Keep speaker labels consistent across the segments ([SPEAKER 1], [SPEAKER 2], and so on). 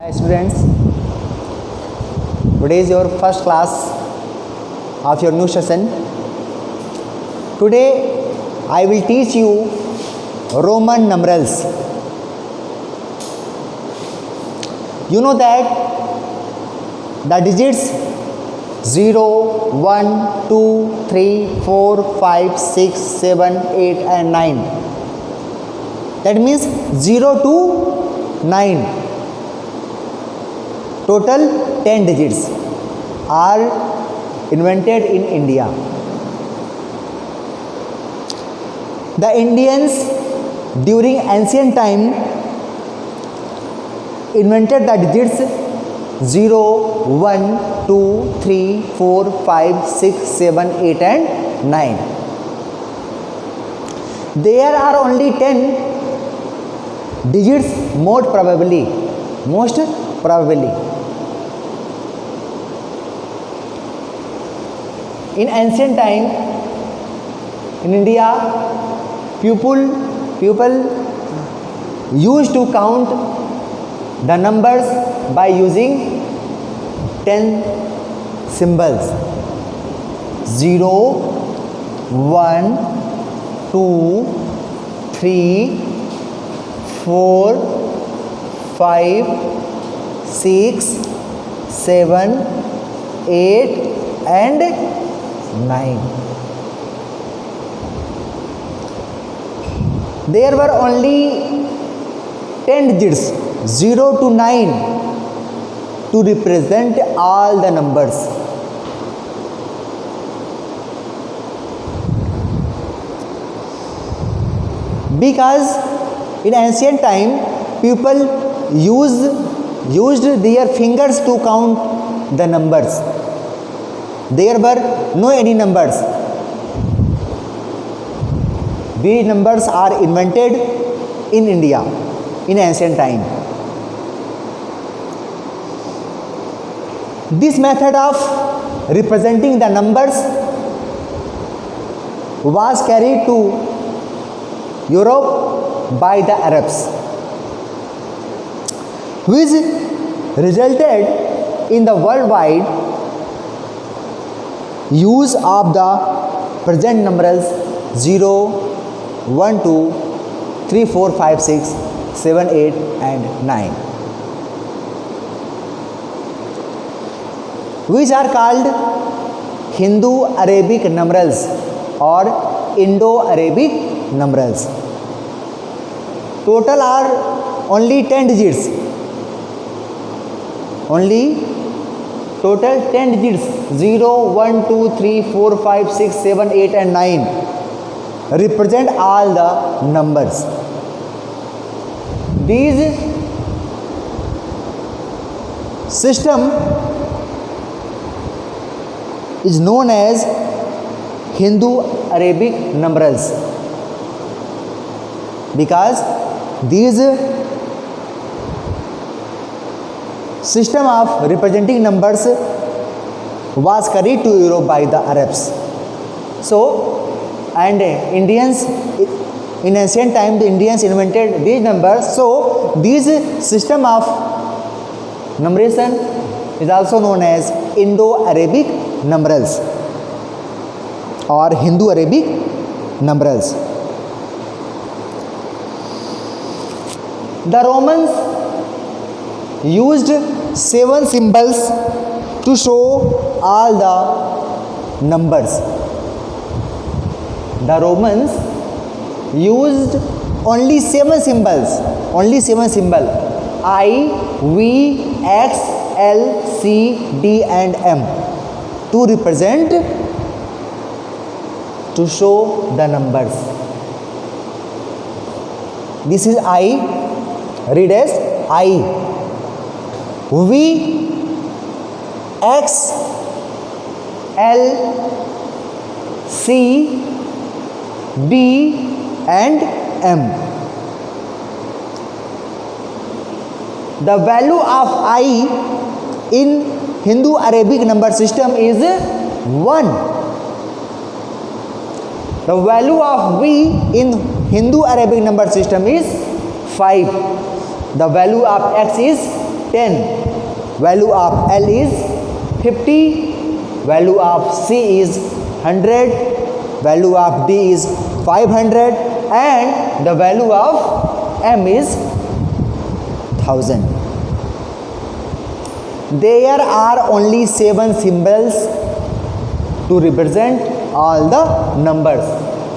[SPEAKER 1] Hi students, today is your first class of your new session. Today I will teach you Roman numerals. You know that the digits 0, 1, 2, 3, 4, 5, 6, 7, 8 and 9. That means 0 to 9. Total 10 digits are invented in India. The Indians during ancient time invented the digits 0, 1, 2, 3, 4, 5, 6, 7, 8 and 9. There are only 10 digits most probably. In ancient time, in India, people used to count the numbers by using 10 symbols. 0, 1, 2, 3, 4, 5, 6, 7, 8 and 9. There were only 10 digits 0 to 9 to represent all the numbers. Because in ancient time people used their fingers to count the numbers. There were no any numbers. These numbers are invented in India in ancient time. This method of representing the numbers was carried to Europe by the Arabs, which resulted in the worldwide use of the present numerals 0, 1, 2, 3, 4, 5, 6, 7, 8 and 9, which are called Hindu-Arabic numerals or Indo-Arabic numerals. Total are only 10 digits. Total 10 digits 0, 1, 2, 3, 4, 5, 6, 7, 8 and 9 represent all the numbers. These system is known as Hindu-Arabic numerals because these system of representing numbers was carried to Europe by the Arabs. So, and Indians in ancient time, the Indians invented these numbers. So, this system of numeration is also known as Indo-Arabic numerals or Hindu-Arabic numerals. The Romans used 7 symbols to show all the numbers. The Romans used only 7 symbols, I, V, X, L, C, D and M to represent, to show the numbers. This is I, read as I. V, X, L, C, D and M. The value of I in Hindu-Arabic number system is 1. The value of V in Hindu-Arabic number system is 5. The value of X is 10, value of L is 50, value of C is 100, value of D is 500 and the value of M is 1000. There are only 7 symbols to represent all the numbers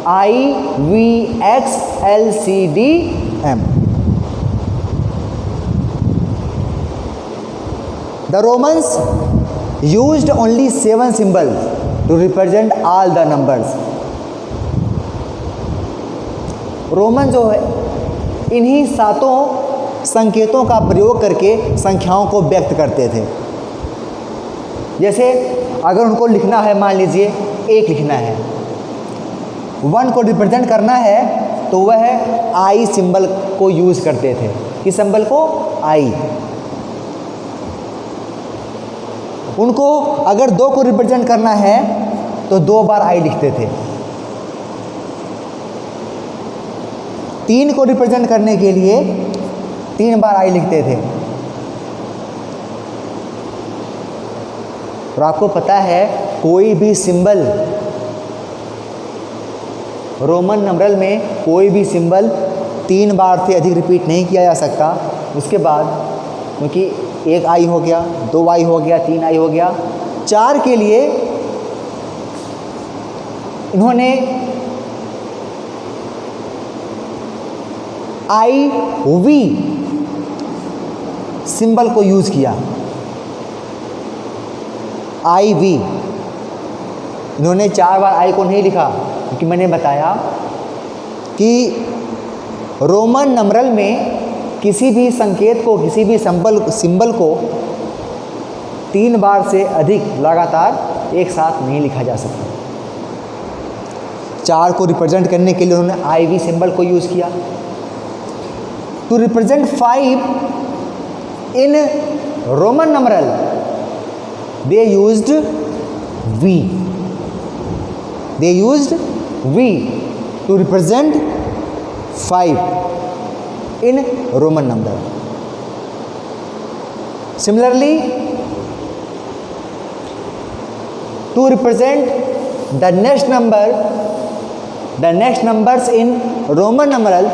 [SPEAKER 1] I, V, X, L, C, D, M. The Romans used only 7 symbols to represent all the numbers. Roman जो है इन्हीं 7 संकेतों का प्रयोग करके संख्याओं को व्यक्त करते थे। जैसे अगर उनको लिखना है, मान लीजिए 1 लिखना है, 1 को रिप्रेजेंट करना है तो वह आई सिंबल को यूज़ करते थे। किस सिंबल को? आई। उनको अगर 2 को रिप्रेजेंट करना है तो 2 बार आई लिखते थे। 3 को रिप्रेजेंट करने के लिए 3 बार आई लिखते थे। और आपको पता है कोई भी सिंबल, रोमन नंबरल में कोई भी सिंबल 3 बार से अधिक रिपीट नहीं किया जा सकता। उसके बाद क्योंकि 1 आई हो गया, 2 आई हो गया, 3 आई हो गया, 4 के लिए इन्होंने आई वी सिंबल को यूज़ किया। आई वी, इन्होंने 4 बार आई को नहीं लिखा क्योंकि मैंने बताया कि रोमन नंबरल में किसी भी संकेत को, किसी भी सिंबल को 3 बार से अधिक लगातार एक साथ नहीं लिखा जा सकता। 4 को रिप्रेजेंट करने के लिए उन्होंने आई वी सिंबल को यूज़ किया। To represent 5 in Roman numeral they used V. They used V to represent 5 in Roman number. Similarly, to represent the next numbers in Roman numeral,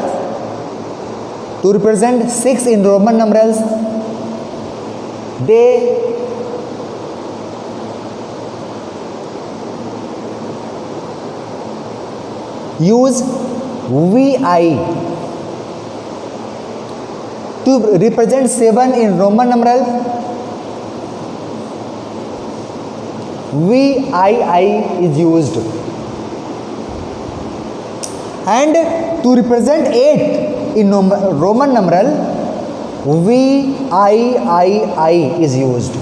[SPEAKER 1] to represent 6 in Roman numerals, they use VI. To represent 7 in Roman numeral, VII is used. And to represent 8 in Roman numeral, VIII is used.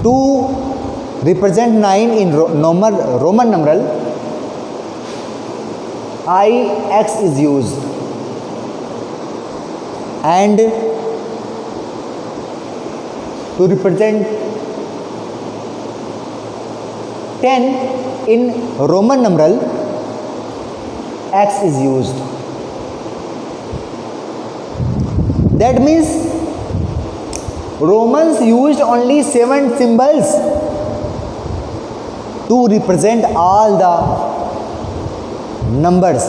[SPEAKER 1] To represent 9 in Roman numeral, IX is used. And to represent 10 in Roman numeral, X is used. That means Romans used only 7 symbols to represent all the numbers,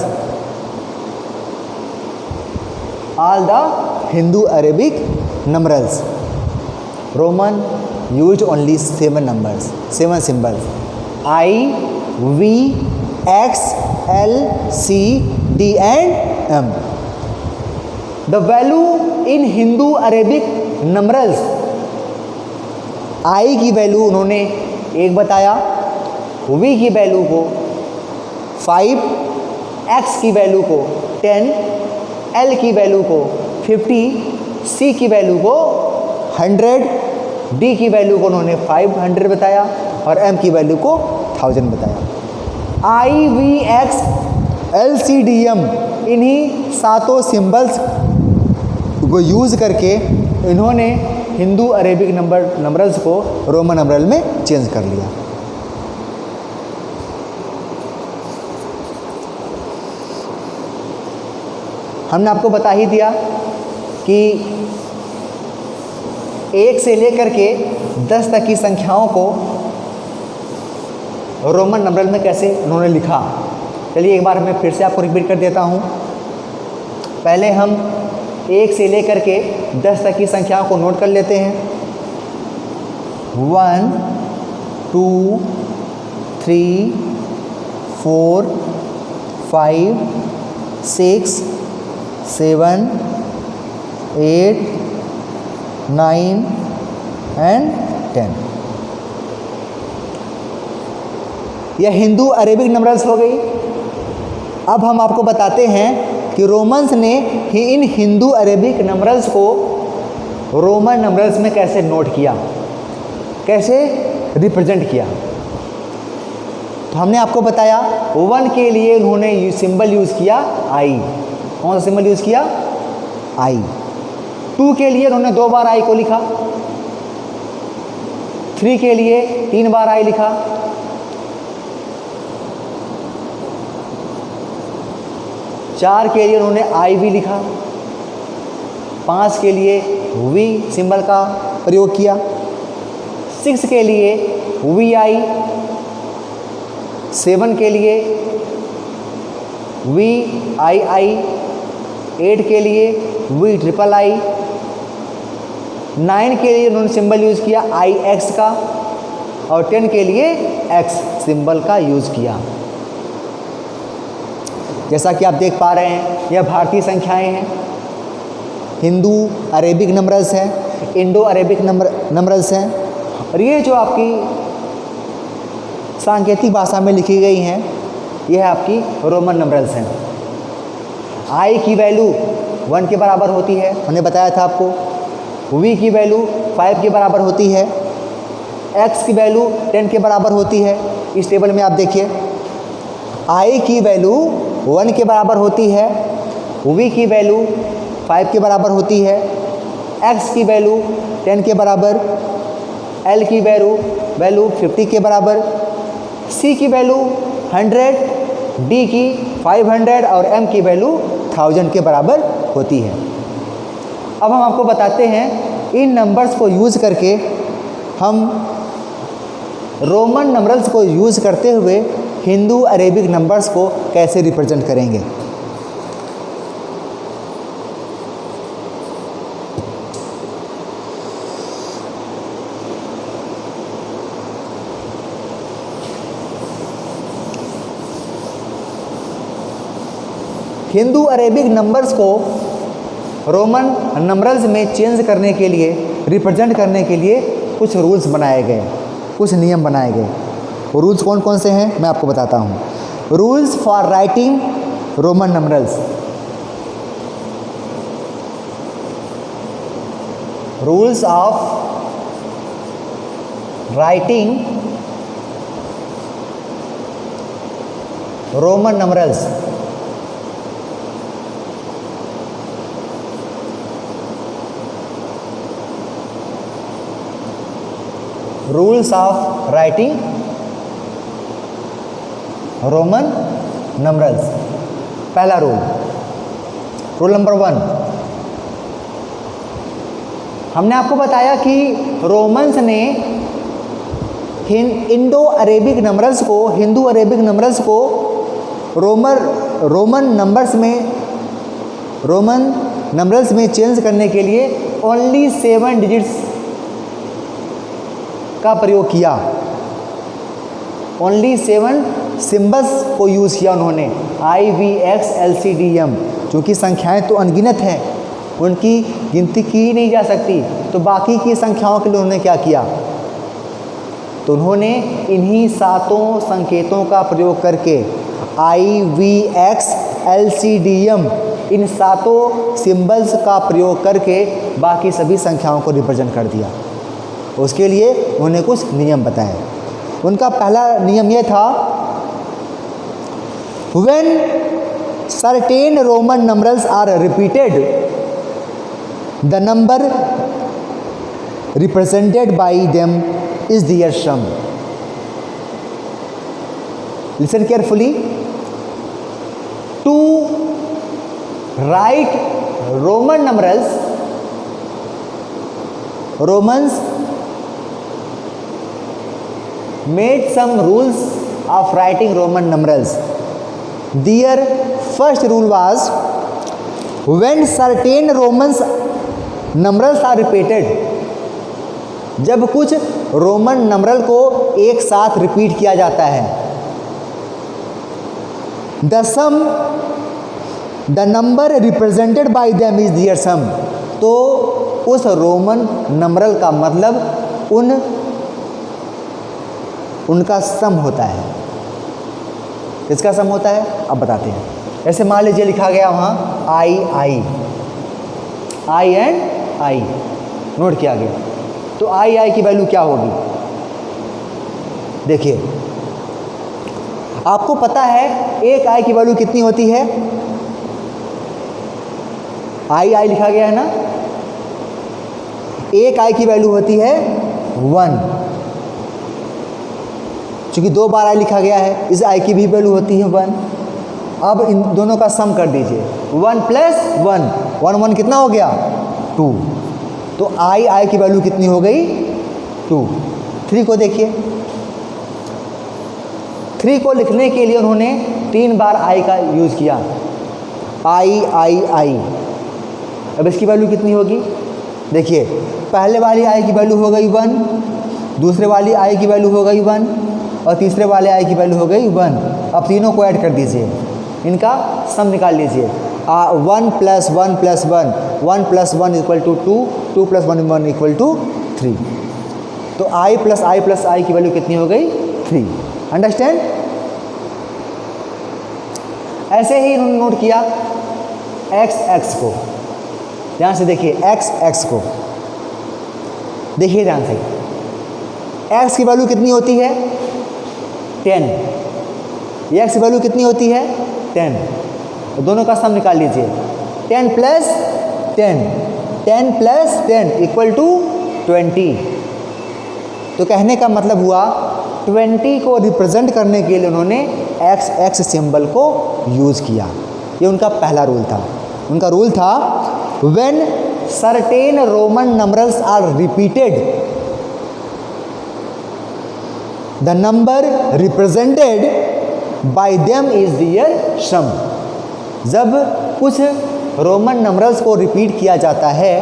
[SPEAKER 1] all the Hindu-Arabic numerals. Roman used only 7 numbers, 7 symbols: I, V, X, L, C, D and M. The value in Hindu-Arabic numerals, I की value उन्होंने 1 बताया, V की value को 5, X की value को 10, L की value को 50, C की वैल्यू को 100, D की वैल्यू को उन्होंने 500 बताया और M की वैल्यू को 1000 बताया। I, V, X, L, C, D, M इन्हीं 7 सिंबल्स को यूज़ करके इन्होंने हिंदू अरेबिक नंबरल्स को रोमन नंबरल में चेंज कर लिया। हमने आपको बता ही दिया कि 1 से लेकर के 10 तक की संख्याओं को रोमन नंबरल में कैसे उन्होंने लिखा। चलिए एक बार मैं फिर से आपको रिपीट कर देता हूँ। पहले हम 1 से लेकर के 10 तक की संख्याओं को नोट कर लेते हैं। 1 2 3 4 5 6 7 8 9 एंड 10। यह हिंदू अरेबिक नंबर्स हो गई। अब हम आपको बताते हैं कि रोमन्स ने इन हिंदू अरेबिक नंबर्स को रोमन नंबर्स में कैसे नोट किया, कैसे रिप्रेजेंट किया। तो हमने आपको बताया 1 के लिए उन्होंने सिंबल यूज़ किया आई। कौन सा सिंबल यूज़ किया? आई। 2 के लिए उन्होंने 2 बार आई को लिखा। 3 के लिए 3 बार आई लिखा। 4 के लिए उन्होंने आई भी लिखा। 5 के लिए वी सिंबल का प्रयोग किया। 6 के लिए वी आई। 7 के लिए वी आई आई। 8 के लिए वी ट्रिपल आई। 9 के लिए उन्होंने सिंबल यूज़ किया आई एक्स का, और 10 के लिए एक्स सिंबल का यूज़ किया। जैसा कि आप देख पा रहे हैं, यह भारतीय संख्याएं हैं, हिंदू अरेबिक नंबर्स हैं, इंडो अरेबिक नंबर्स हैं, और ये जो आपकी सांकेतिक भाषा में लिखी गई हैं, यह आपकी रोमन नंबर्स हैं। आई की वैल्यू 1 के बराबर होती है, हमने बताया था आपको। वी की वैल्यू 5 के बराबर होती है। एक्स की वैल्यू 10 के बराबर होती है। इस टेबल में आप देखिए, आई की वैल्यू 1 के बराबर होती है। वी की वैल्यू 5 के बराबर होती है। एक्स की वैल्यू 10 के बराबर। एल की वैल्यू 50 के बराबर। सी की वैल्यू 100, डी की 500 और एम की वैल्यू 1000 के बराबर होती है। अब हम आपको बताते हैं इन नंबर्स को यूज़ करके हम रोमन नंबर्स को यूज़ करते हुए हिंदू अरेबिक नंबर्स को कैसे रिप्रेजेंट करेंगे। हिंदू अरेबिक नंबर्स को रोमन नंबर्स में चेंज करने के लिए, रिप्रेजेंट करने के लिए कुछ रूल्स बनाए गए, कुछ नियम बनाए गए। वो रूल्स कौन कौन से हैं मैं आपको बताता हूँ। Rules for writing Roman numbers. Rules of writing Roman numbers. Rules of writing Roman numbers. पहला रूल नंबर 1, हमने आपको बताया कि रोमन्स ने इंडो अरेबिक नंबर्स को, हिंदू अरेबिक नंबर्स को रोमन नंबर्स में चेंज करने के लिए ओनली 7 डिजिट्स का प्रयोग किया। ओनली 7 सिंबल्स को यूज़ किया उन्होंने, I V X L C D M. चूँकि संख्याएं तो अनगिनत हैं, उनकी गिनती की नहीं जा सकती, तो बाकी की संख्याओं के लिए उन्होंने क्या किया, तो उन्होंने इन्हीं 7 संकेतों का प्रयोग करके I V X L C D M, इन 7 सिंबल्स का प्रयोग करके बाकी सभी संख्याओं को रिप्रेजेंट कर दिया। उसके लिए उन्होंने कुछ नियम बताए। उनका पहला नियम यह था, when certain Roman numbers are repeated the number represented by them is their sum. Listen carefully. 2 write Roman numerals, Romans made some rules of writing Roman numerals. Their first rule was when certain Romans numerals are repeated, जब कुछ Roman numeral को एक साथ repeat किया जाता है, the number represented by them is their sum, तो उस रोमन नंबरल का मतलब उनका सम होता है। किसका सम होता है अब बताते हैं। ऐसे मान लीजिए लिखा गया वहाँ आई एंड आई नोट किया गया, तो आई की वैल्यू क्या होगी? देखिए आपको पता है एक आई की वैल्यू कितनी होती है? आई लिखा गया है ना, एक आई की वैल्यू होती है 1, क्योंकि 2 बार आई लिखा गया है, इस आई की भी वैल्यू होती है 1। अब इन दोनों का सम कर दीजिए, 1 + 1 1 कितना हो गया? 2। तो आई की वैल्यू कितनी हो गई? 2। 3 को देखिए, 3 को लिखने के लिए उन्होंने 3 बार आई का यूज़ किया, आई। अब इसकी वैल्यू कितनी होगी? देखिए पहले वाली आई की वैल्यू हो गई 1, दूसरे वाली आई की वैल्यू हो गई 1 और तीसरे वाले आई की वैल्यू हो गई 1। अब तीनों को ऐड कर दीजिए, इनका सम निकाल लीजिए। 1 + 1 + 1, 1 + 1 = 2, 2 + 1 = 3। तो आई + आई की वैल्यू कितनी हो गई? 3। अंडरस्टैंड? ऐसे ही इन्होंने नोट किया x को, ध्यान से देखिए x को देखिए ध्यान से, x की वैल्यू कितनी होती है? 10। x की वैल्यू कितनी होती है? 10। तो दोनों का सम निकाल लीजिए, 10 + 10 = 20। तो कहने का मतलब हुआ 20 को रिप्रेजेंट करने के लिए उन्होंने x सिंबल को यूज़ किया। ये उनका पहला रूल था। उनका रूल था when certain Roman numerals are repeated, the number represented by them is their sum। जब कुछ रोमन नंबरल्स को रिपीट किया जाता है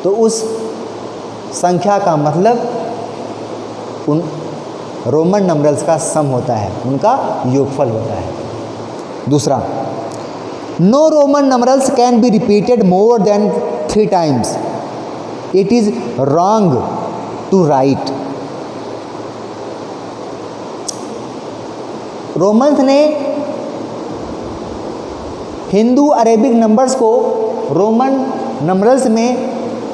[SPEAKER 1] तो उस संख्या का मतलब उन रोमन नंबरल्स का सम होता है, उनका योगफल होता है। दूसरा, no Roman numerals can be repeated more than 3 times. It is wrong to write। Romans ने हिंदू अरेबिक नंबर्स को रोमन नंबर्स में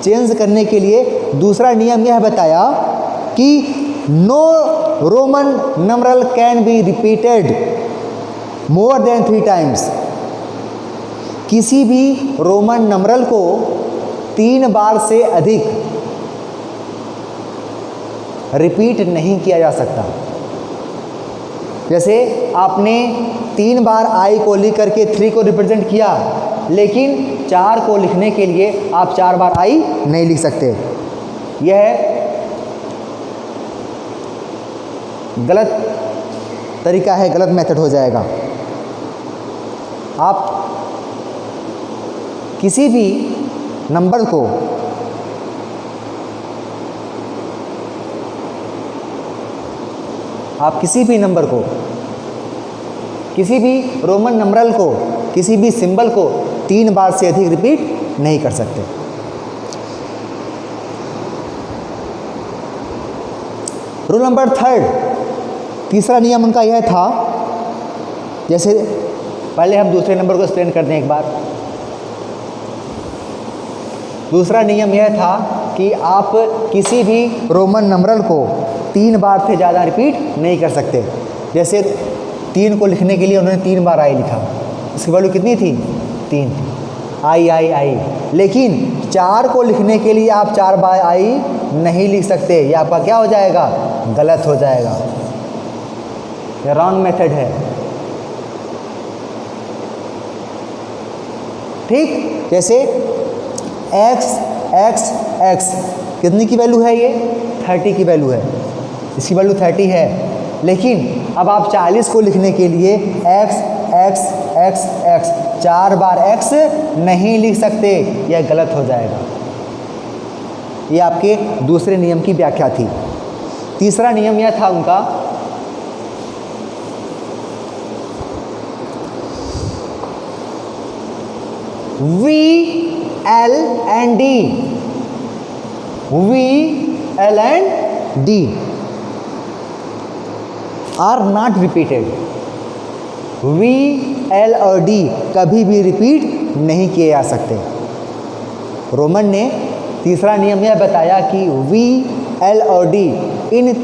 [SPEAKER 1] चेंज करने के लिए दूसरा नियम यह बताया कि no Roman numeral can be repeated more than 3 times. किसी भी रोमन नंबरल को 3 बार से अधिक रिपीट नहीं किया जा सकता। जैसे आपने 3 बार आई को लिख करके 3 को रिप्रेजेंट किया, लेकिन 4 को लिखने के लिए आप 4 बार आई नहीं लिख सकते। यह गलत तरीका है, गलत मेथड हो जाएगा। आप किसी भी नंबर को किसी भी रोमन नंबरल को, किसी भी सिंबल को 3 बार से अधिक रिपीट नहीं कर सकते। रूल नंबर 3, तीसरा नियम उनका यह था, जैसे पहले हम दूसरे नंबर को एक्सप्लेन कर दें एक बार। दूसरा नियम यह था कि आप किसी भी रोमन नंबरल को 3 बार से ज़्यादा रिपीट नहीं कर सकते। जैसे 3 को लिखने के लिए उन्होंने 3 बार आई लिखा, इसकी वैल्यू कितनी थी? 3 आई। लेकिन 4 को लिखने के लिए आप 4 बार आई नहीं लिख सकते। ये आपका क्या हो जाएगा? गलत हो जाएगा, ये रॉन्ग मेथड है। ठीक, जैसे x x x कितनी की वैल्यू है, ये 30 की वैल्यू है, इसकी वैल्यू 30 है। लेकिन अब आप 40 को लिखने के लिए x x x x 4 बार x नहीं लिख सकते, यह गलत हो जाएगा। ये आपके दूसरे नियम की व्याख्या थी। तीसरा नियम यह था उनका, V L and D, V L and D are not repeated। V L और D कभी भी रिपीट नहीं किए जा सकते। रोमन ने तीसरा नियम यह बताया कि V L और D इन